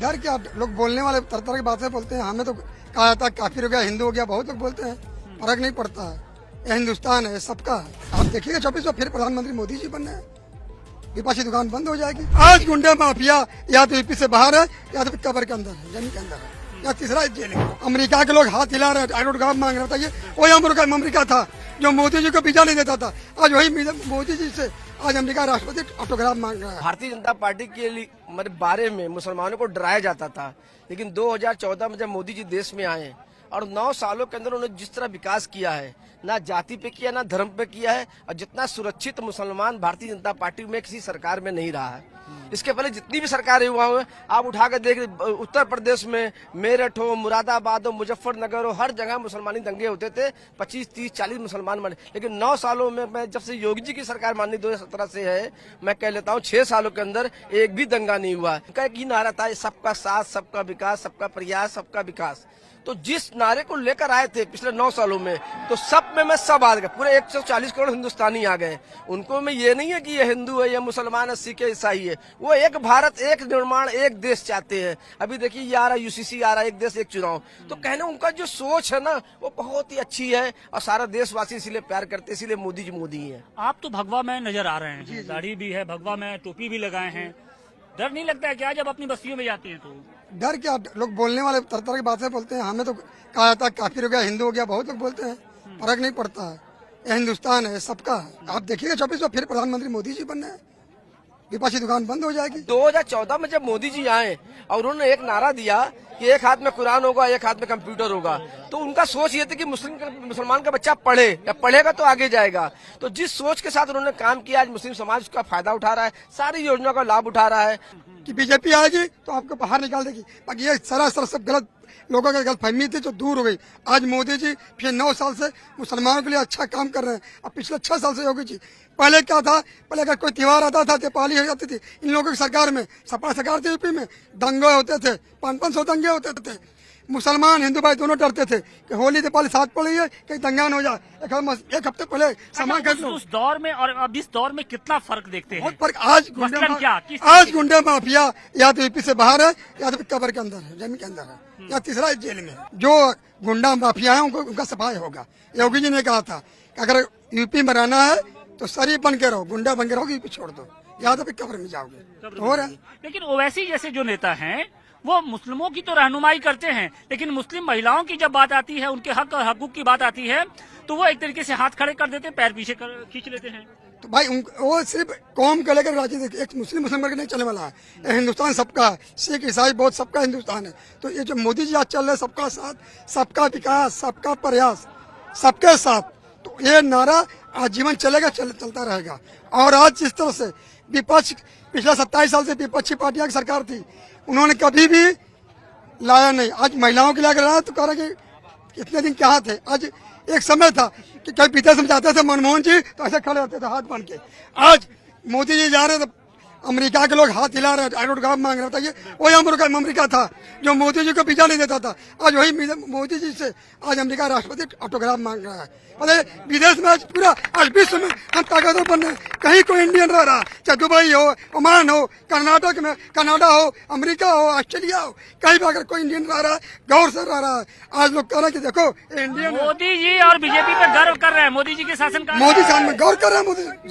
डर क्या, लोग बोलने वाले तरह तरह की बातें बोलते हैं। हमें तो कहा जाता है काफिर हो गया, हिंदू हो गया, बहुत लोग बोलते हैं, फर्क नहीं पड़ता है। ये हिंदुस्तान है, सबका है। आप देखिएगा 24 में फिर प्रधानमंत्री मोदी जी बनने हैं, विपक्षी दुकान बंद हो जाएगी। आज गुंडे माफिया या तो यूपी से बाहर है या तो कब्र के अंदर है, जमीन के अंदर है, या तीसरा जेल है। अमेरिका के लोग हाथ हिला रहे हैं, ऑटोग्राफ मांग रहे, बताइए वही अमेरिका था जो मोदी जी को वीजा नहीं देता था, आज वही मोदी जी से आज अमेरिका राष्ट्रपति ऑटोग्राफ मांग रहा है। भारतीय जनता पार्टी के लिए बारे में मुसलमानों को डराया जाता था, लेकिन 2014 में जब मोदी जी देश में आए और 9 सालों के अंदर उन्होंने जिस तरह विकास किया है, ना जाति पे किया ना धर्म पे किया है, और जितना सुरक्षित मुसलमान भारतीय जनता पार्टी में किसी सरकार में नहीं रहा है। इसके पहले जितनी भी सरकारें हुआ हुए आप उठा कर देख, उत्तर प्रदेश में मेरठ हो, मुरादाबाद हो, मुजफ्फरनगर हो, हर जगह मुसलमानी दंगे होते थे, 25, 30, 40 मुसलमान मरे। लेकिन 9 सालों में, मैं जब से योगी जी की सरकार माननीय 2017 से है, मैं कह लेता हूँ 6 सालों के अंदर एक भी दंगा नहीं हुआ। उनका एक ही नारा था, सबका साथ, सबका विकास, सबका प्रयास, सबका विकास। तो जिस नारे को लेकर आए थे पिछले 9 सालों में, तो सब में सब आ गए, पूरे 140 करोड़ हिंदुस्तानी आ गए। उनको में ये नहीं है कि ये हिंदू है, ये मुसलमान है, सिख है, ईसाई है, वो एक भारत, एक निर्माण, एक देश चाहते हैं। अभी देखिए ये आ रहा यूसीसी आ रहा है, एक देश एक चुनाव। तो कहने उनका जो सोच है ना, वो बहुत ही अच्छी है और सारा देशवासी इसीलिए प्यार करते, इसीलिए मोदी जी मोदी है। आप तो भगवा में नजर आ रहे हैं, दाढ़ी भी है, भगवा में टोपी भी लगाए हैं, डर नहीं लगता है क्या जब अपनी बस्तियों में जाते हैं तो? डर क्या, लोग बोलने वाले तरह तरह की बातें बोलते हैं। हमें तो कहा जाता है काफिर हो गया, हिंदू हो गया, बहुत लोग बोलते हैं, फर्क नहीं पड़ता है। ये हिंदुस्तान है, सबका है। आप देखिएगा 24 में फिर प्रधानमंत्री मोदी जी बनने हैं, विपक्षी दुकान बंद हो जाएगी। 2014 में जब मोदी जी आए और उन्होंने एक नारा दिया कि एक हाथ में कुरान होगा, एक हाथ में कंप्यूटर होगा, तो उनका सोच ये थी कि मुसलमान का बच्चा पढ़े, या पढ़ेगा तो आगे जाएगा। तो जिस सोच के साथ उन्होंने काम किया, आज मुस्लिम समाज उसका फायदा उठा रहा है, सारी योजनाओं का लाभ उठा रहा है। कि बीजेपी आएगी तो आपको बाहर निकाल देगी, बाकी ये सरासर सब गलत लोगों की गलतफहमी थी जो दूर हो गई। आज मोदी जी फिर 9 साल से मुसलमानों के लिए अच्छा काम कर रहे हैं। अब पिछले 6 साल से योगी जी, पहले क्या था, पहले अगर कोई त्योहार आता था, दीपावली हो जाती थी, इन लोगों की सरकार में, सपा सरकार थी यूपी में, दंगे होते थे, 500 दंगे होते थे। मुसलमान हिंदू भाई दोनों डरते थे कि होली दीपावली साथ पड़ी है, कहीं दंगा न हो जाए। एक हफ्ते पहले सामान खरीद लो। उस दौर में और अब इस दौर में कितना फर्क देखते हैं? बहुत फर्क। आज गुंडे माफिया या तो यूपी से बाहर है या तो कब्र के अंदर है, जमीन के अंदर है, या तीसरा जेल में। जो गुंडा माफिया है उनका सफाई होगा। योगी जी ने कहा था कि अगर यूपी में रहना है तो शरीफ बन के रहो, गुंडा बन के रहो, यूपी छोड़ दो, या तो फिर कब्र में जाओगे। हो रहा है। लेकिन ओवैसी जैसे जो नेता हैं वो मुस्लिमों की तो रहनुमाई करते हैं, लेकिन मुस्लिम महिलाओं की जब बात आती है, उनके हक और हकूक की बात आती है, तो वो एक तरीके से हाथ खड़े कर देते हैं, पैर पीछे खींच लेते हैं। तो भाई वो सिर्फ कौम को लेकर राजनीति, एक मुस्लिम करके नहीं चलने वाला है। हिंदुस्तान सबका है, सिख ईसाई बहुत सबका हिंदुस्तान है। तो ये जो मोदी जी आज चल रहे हैं, सबका साथ, सबका विकास, सबका प्रयास, सबके साथ, तो ये नारा आजीवन चलेगा, चलता रहेगा। और आज जिस तरह से विपक्ष, पिछले 27 साल से विपक्षी पार्टियां की सरकार थी, उन्होंने कभी भी लाया नहीं। आज महिलाओं के लिए अगर लाया तो कह रहे कि इतने दिन कहाँ थे। आज एक समय था कि कई विदेश में जाते थे मनमोहन जी तो ऐसे खड़े होते थे हाथ बांध के। आज मोदी जी जा रहे तो अमेरिका के लोग हाथ हिला रहे हैं, ऑटोग्राफ मांग रहे, बताइए वही अमेरिका था जो मोदी जी को वीजा नहीं देता था, आज वही मोदी जी से आज अमेरिका राष्ट्रपति ऑटोग्राफ मांग रहा है। बताइए विदेश में आज पूरा, आज विश्व में हम ताकतवर बन रहे हैं। कहीं कोई इंडियन रह रहा, चाहे दुबई हो, ओमान हो, कर्नाटक में कनाडा हो, अमेरिका हो, ऑस्ट्रेलिया हो, कहीं भी अगर कोई इंडियन रह रहा है, गौर से रह रहा है। आज लोग कह रहे हैं कि देखो इंडियन। मोदी जी और बीजेपी पे गर्व कर रहे हैं, मोदी जी के शासन का, मोदी शासन में गौर कर रहे हैं मोदी।